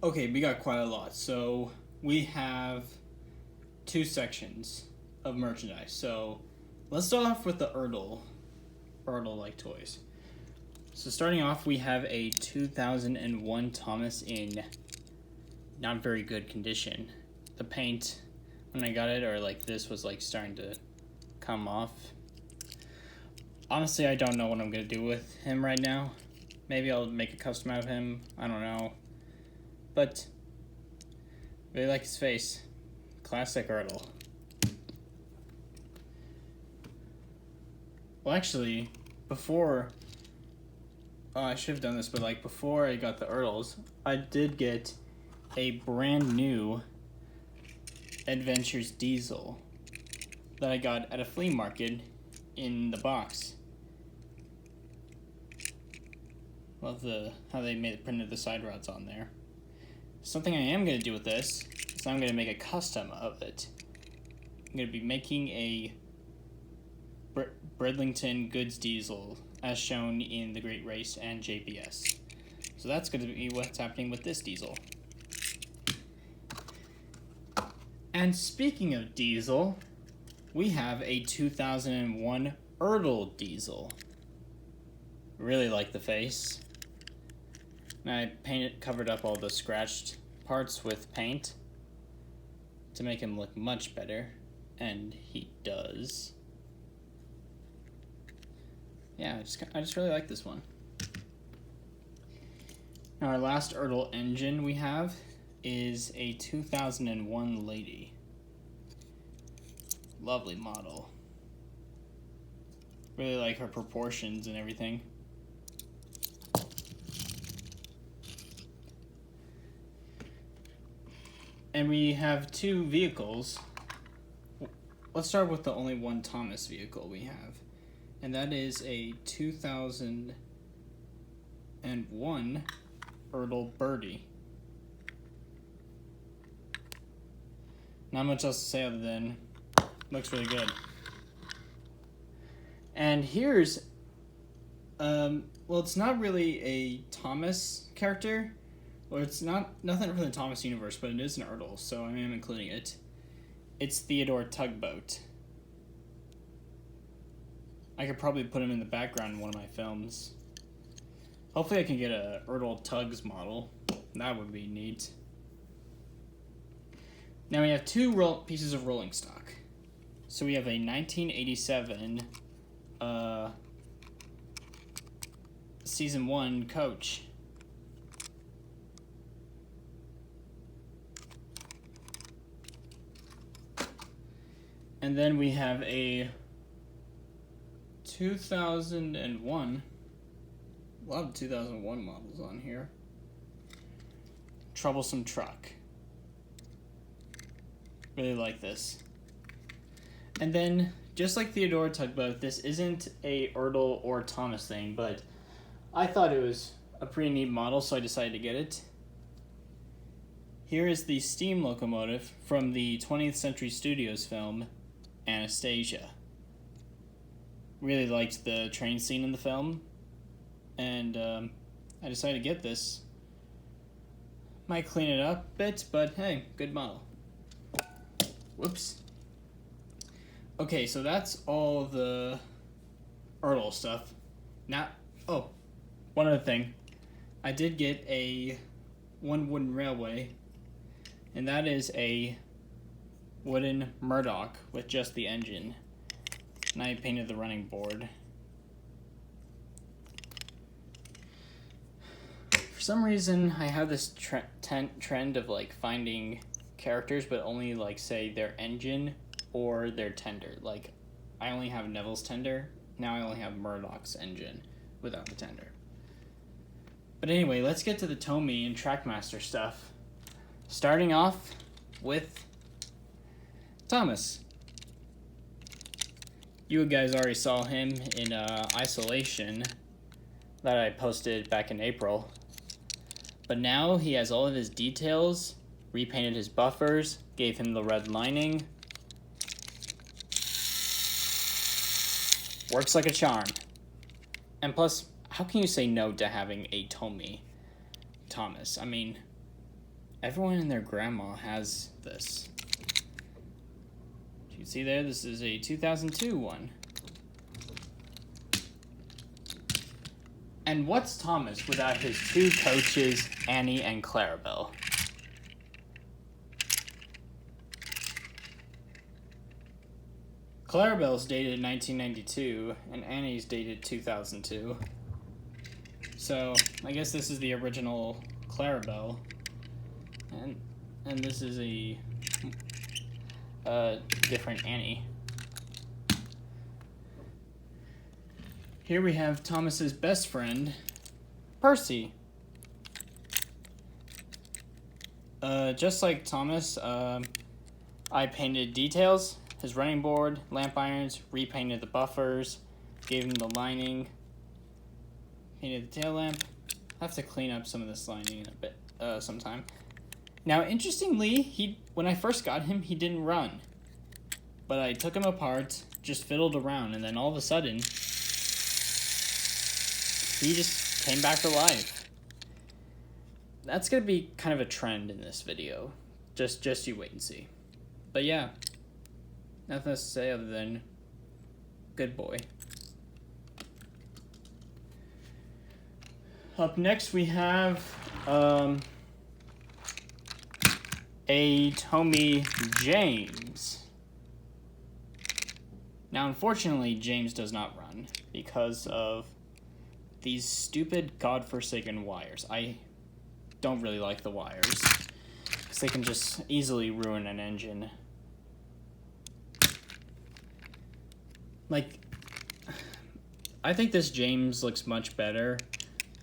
Okay, we got quite a lot. So we have two sections of merchandise. So let's start off with the Erdl-like toys. So starting off, we have a 2001 Thomas in not very good condition. The paint, when I got it, or like this, was like starting to come off. Honestly, I don't know what I'm going to do with him right now. Maybe I'll make a custom out of him. I don't know. But really like his face. Classic Erdl. Well, actually, before... Oh, I should have done this, but like before I got the Erdls, I did get a brand new Adventures Diesel that I got at a flea market in the box. Love how they printed the side rods on there. Something I am going to do with this is I'm going to make a custom of it. I'm going to be making a Bridlington Goods Diesel as shown in The Great Race and JPS. So that's going to be what's happening with this diesel. And speaking of diesel, we have a 2001 Erdl diesel. Really like the face. And I covered up all the scratched parts with paint to make him look much better, and he does. Yeah, I just really like this one. Now our last Erdl engine we have is a 2001 Lady. Lovely model. Really like her proportions and everything. And we have two vehicles. Let's start with the only one Thomas vehicle we have. And that is a 2001 Erdl Birdie. Not much else to say other than looks really good. And here's, well, it's not really a Thomas character. Well, it's nothing from the Thomas universe, but it is an Erdl, so I am including it. It's Theodore Tugboat. I could probably put him in the background in one of my films. Hopefully I can get a Erdl Tugs model. That would be neat. Now we have two pieces of rolling stock. So we have a 1987 Season 1 coach. And then we have a 2001, a lot of 2001 models on here. Troublesome Truck. Really like this. And then, just like Theodore Tugboat, this isn't a Erdl or Thomas thing, but I thought it was a pretty neat model, so I decided to get it. Here is the steam locomotive from the 20th Century Studios film, Anastasia. Really liked the train scene in the film, and I decided to get this. Might clean it up a bit, but hey, good model. Whoops. Okay, so that's all the Erdl stuff. Now, oh, one other thing. I did get one wooden railway, and that is a wooden Murdoch with just the engine. And I painted the running board. For some reason, I have this trend of like finding characters, but only like say their engine or their tender. Like, I only have Neville's tender. Now I only have Murdoch's engine without the tender. But anyway, let's get to the Tomy and Trackmaster stuff. Starting off with Thomas. You guys already saw him in Isolation that I posted back in April. But now he has all of his details, repainted his buffers, gave him the red lining. Works like a charm. And plus, how can you say no to having a Tomy Thomas? I mean, everyone and their grandma has this. You can see there, this is a 2002 one. And what's Thomas without his two coaches, Annie and Clarabelle? Clarabelle's dated 1992, and Annie's dated 2002. So, I guess this is the original Clarabelle. And this is a different Annie. Here we have Thomas's best friend, Percy. Just like Thomas, I painted details, his running board, lamp irons, repainted the buffers, gave him the lining, painted the tail lamp. I'll have to clean up some of this lining in a bit, sometime. Now, interestingly, when I first got him, he didn't run. But I took him apart, just fiddled around, and then all of a sudden, he just came back to life. That's going to be kind of a trend in this video. Just you wait and see. But yeah, nothing else to say other than good boy. Up next we have a Tommy James. Now, unfortunately, James does not run because of these stupid godforsaken wires. I don't really like the wires because they can just easily ruin an engine. Like, I think this James looks much better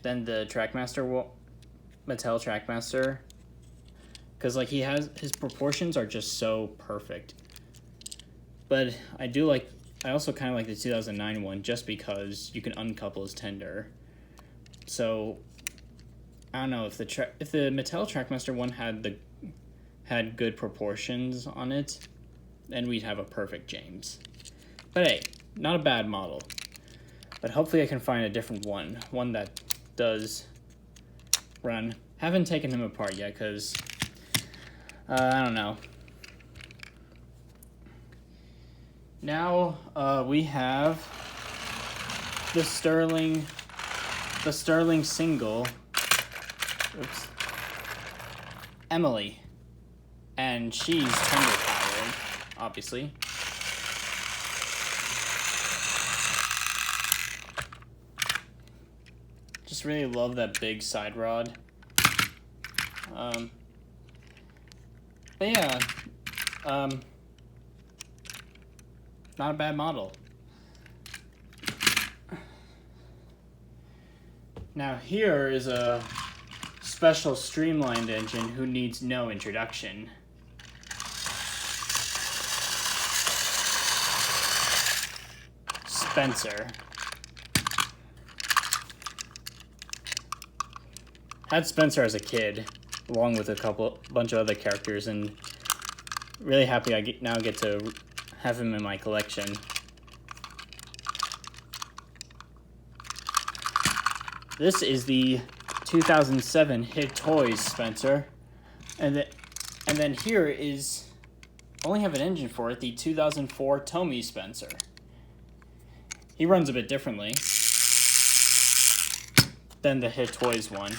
than the Trackmaster, Mattel Trackmaster, because like his proportions are just so perfect. But I also kind of like the 2009 one just because you can uncouple his tender. So I don't know if the Mattel Trackmaster one had good proportions on it, then we'd have a perfect James. But hey, not a bad model. But hopefully I can find a different one that does run. Haven't taken him apart yet because I don't know. Now we have the Sterling single. Oops. Emily, and she's tender powered, obviously. Just really love that big side rod. But yeah, not a bad model. Now here is a special streamlined engine who needs no introduction. Spencer. Had Spencer as a kid, along with a bunch of other characters, and really happy I now get to have him in my collection. This is the 2007 Hit Toys Spencer, and then here is, only have an engine for it, the 2004 Tommy Spencer. He runs a bit differently than the Hit Toys one.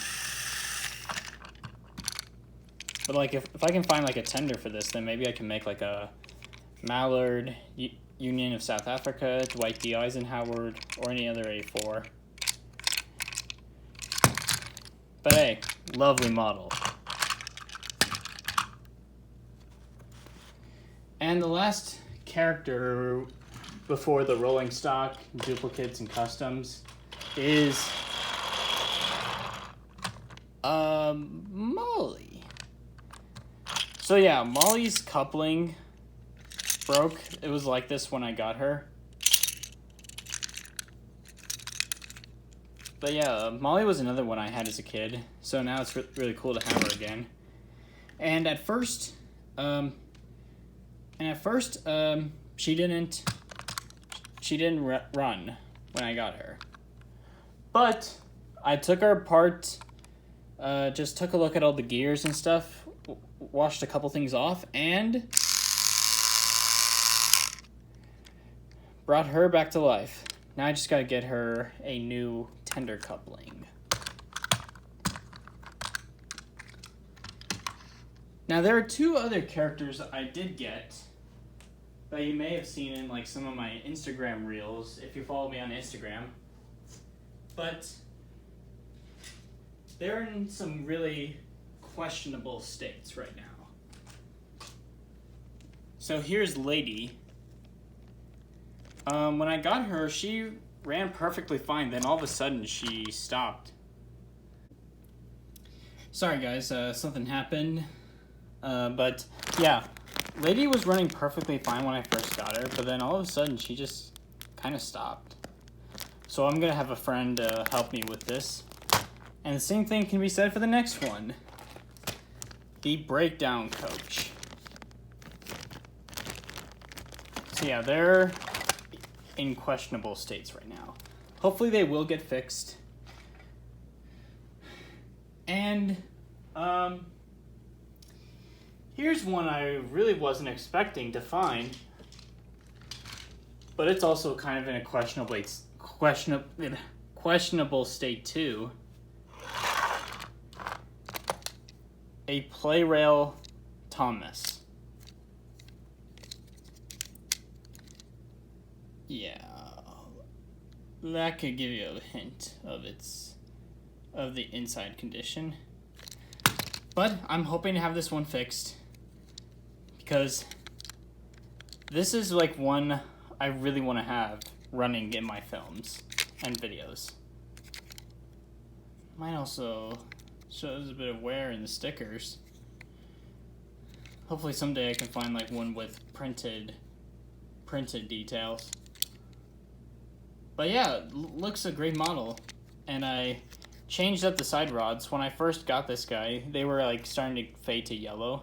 But like if I can find like a tender for this, then maybe I can make like a Mallard, Union of South Africa, Dwight D. Eisenhower, or any other A4. But hey, lovely model. And the last character before the rolling stock, duplicates, and customs is Molly. So yeah, Molly's coupling broke. It was like this when I got her. But yeah, Molly was another one I had as a kid, so now it's really cool to have her again. And at first, she didn't run when I got her. But I took her apart just took a look at all the gears and stuff, washed a couple things off, and brought her back to life. Now I just gotta get her a new tender coupling. Now there are two other characters that I did get that you may have seen in like some of my Instagram reels if you follow me on Instagram. But they're in some really questionable states right now. So here's Lady. When I got her, she ran perfectly fine. Then all of a sudden, she stopped. Sorry guys, something happened. But yeah, Lady was running perfectly fine when I first got her, but then all of a sudden, she just kind of stopped. So I'm gonna have a friend help me with this. And the same thing can be said for the next one. The breakdown coach. So yeah, they're in questionable states right now. Hopefully they will get fixed. And here's one I really wasn't expecting to find, but it's also kind of in a questionable state too. A play rail Thomas. Yeah, that could give you a hint of the inside condition. But I'm hoping to have this one fixed because this is like one I really want to have running in my films and videos. Mine also shows a bit of wear in the stickers. Hopefully someday I can find like one with printed details. But yeah, looks a great model. And I changed up the side rods. When I first got this guy, they were like starting to fade to yellow.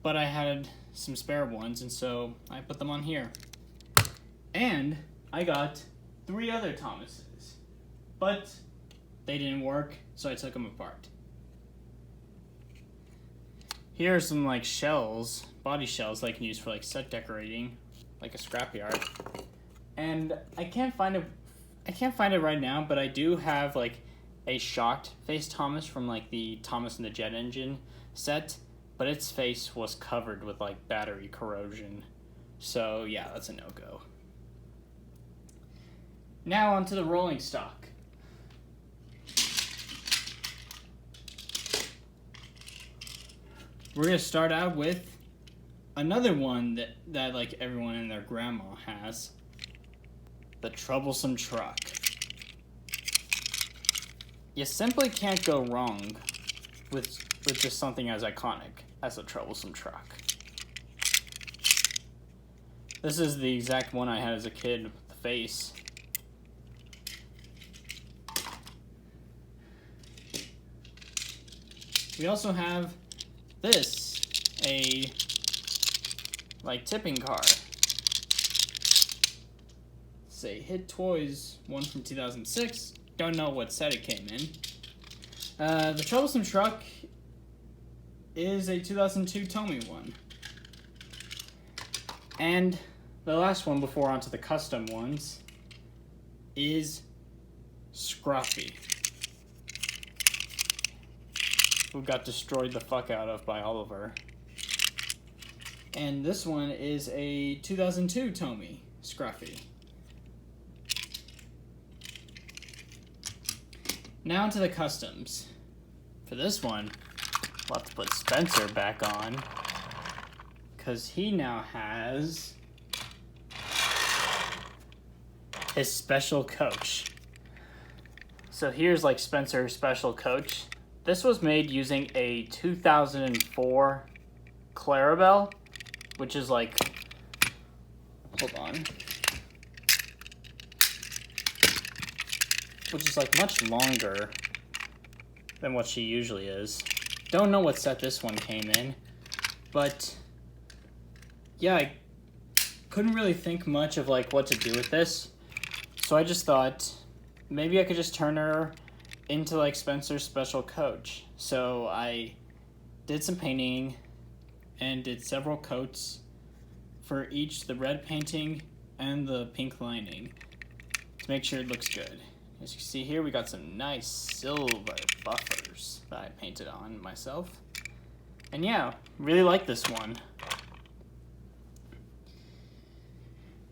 But I had some spare ones, and so I put them on here. And I got 3 other Thomases. But they didn't work, so I took them apart. Here are some like shells, body shells that I can use for like set decorating, like a scrapyard. And I can't find it right now, but I do have like a shocked face Thomas from like the Thomas and the Jet Engine set, but its face was covered with like battery corrosion. So yeah, that's a no-go. Now onto the rolling stock. We're gonna start out with another one that like everyone and their grandma has. The troublesome truck. You simply can't go wrong with just something as iconic as a troublesome truck. This is the exact one I had as a kid with the face. We also have this, a like tipping car. It's a Hit Toys one from 2006. Don't know what set it came in. The troublesome truck is a 2002 Tomy one. And the last one before onto the custom ones is Scruffy, who got destroyed the fuck out of by Oliver. And this one is a 2002 Tomy Scruffy. Now to the customs. For this one, we'll have to put Spencer back on, because he now has his special coach. So here's like Spencer's special coach. This was made using a 2004 Clarabelle, which is like, hold on, which is like much longer than what she usually is. Don't know what set this one came in, but yeah, I couldn't really think much of like what to do with this. So I just thought maybe I could just turn her into like Spencer's special coach. So I did some painting and did several coats for each, the red painting and the pink lining, to make sure it looks good. As you can see here, we got some nice silver buffers that I painted on myself. And yeah, really like this one.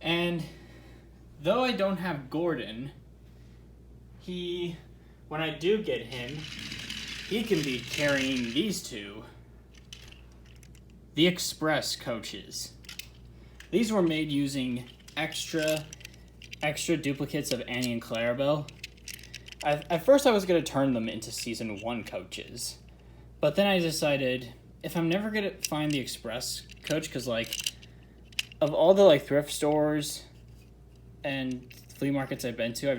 And though I don't have Gordon, when I do get him, he can be carrying these two. The Express coaches. These were made using extra duplicates of Annie and Clarabelle. At first I was going to turn them into Season 1 coaches. But then I decided, if I'm never going to find the Express coach, because like, of all the like thrift stores and flea markets I've been to,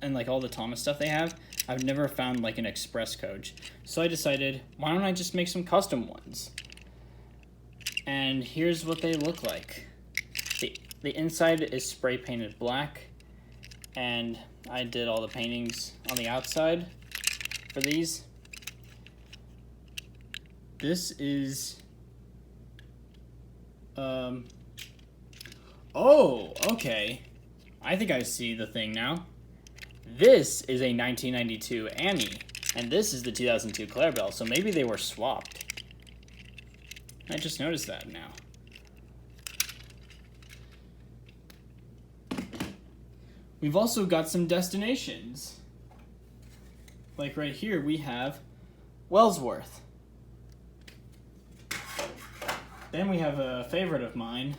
and like all the Thomas stuff they have, I've never found like an Express coach. So I decided, why don't I just make some custom ones? And here's what they look like. The inside is spray painted black, and I did all the paintings on the outside for these. This is oh, okay. I think I see the thing now. This is a 1992 Annie, and this is the 2002 Clarabelle, so maybe they were swapped. I just noticed that now. We've also got some destinations. Like right here, we have Wellsworth. Then we have a favorite of mine,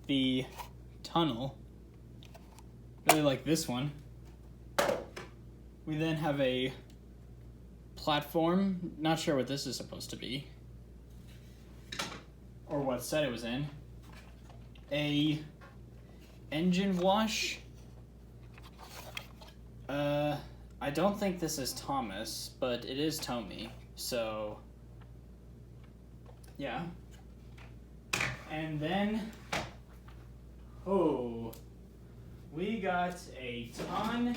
the tunnel. Really like this one. We then have a platform. Not sure what this is supposed to be, or what set it was in. A engine wash. I don't think this is Thomas, but it is Tommy, so yeah. And then, oh, we got a ton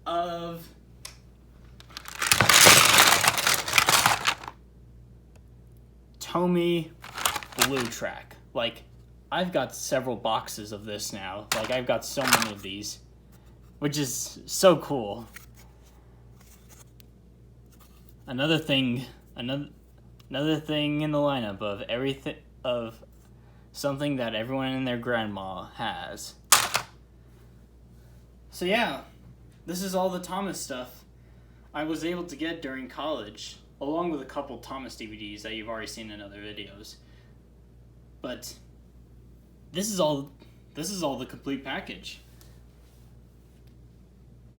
of Tommy Blue Track. Like, I've got several boxes of this now. Like, I've got so many of these, which is so cool. Another thing in the lineup of everything, of something that everyone and their grandma has. So yeah, this is all the Thomas stuff I was able to get during college, along with a couple Thomas DVDs that you've already seen in other videos. But this is all the complete package.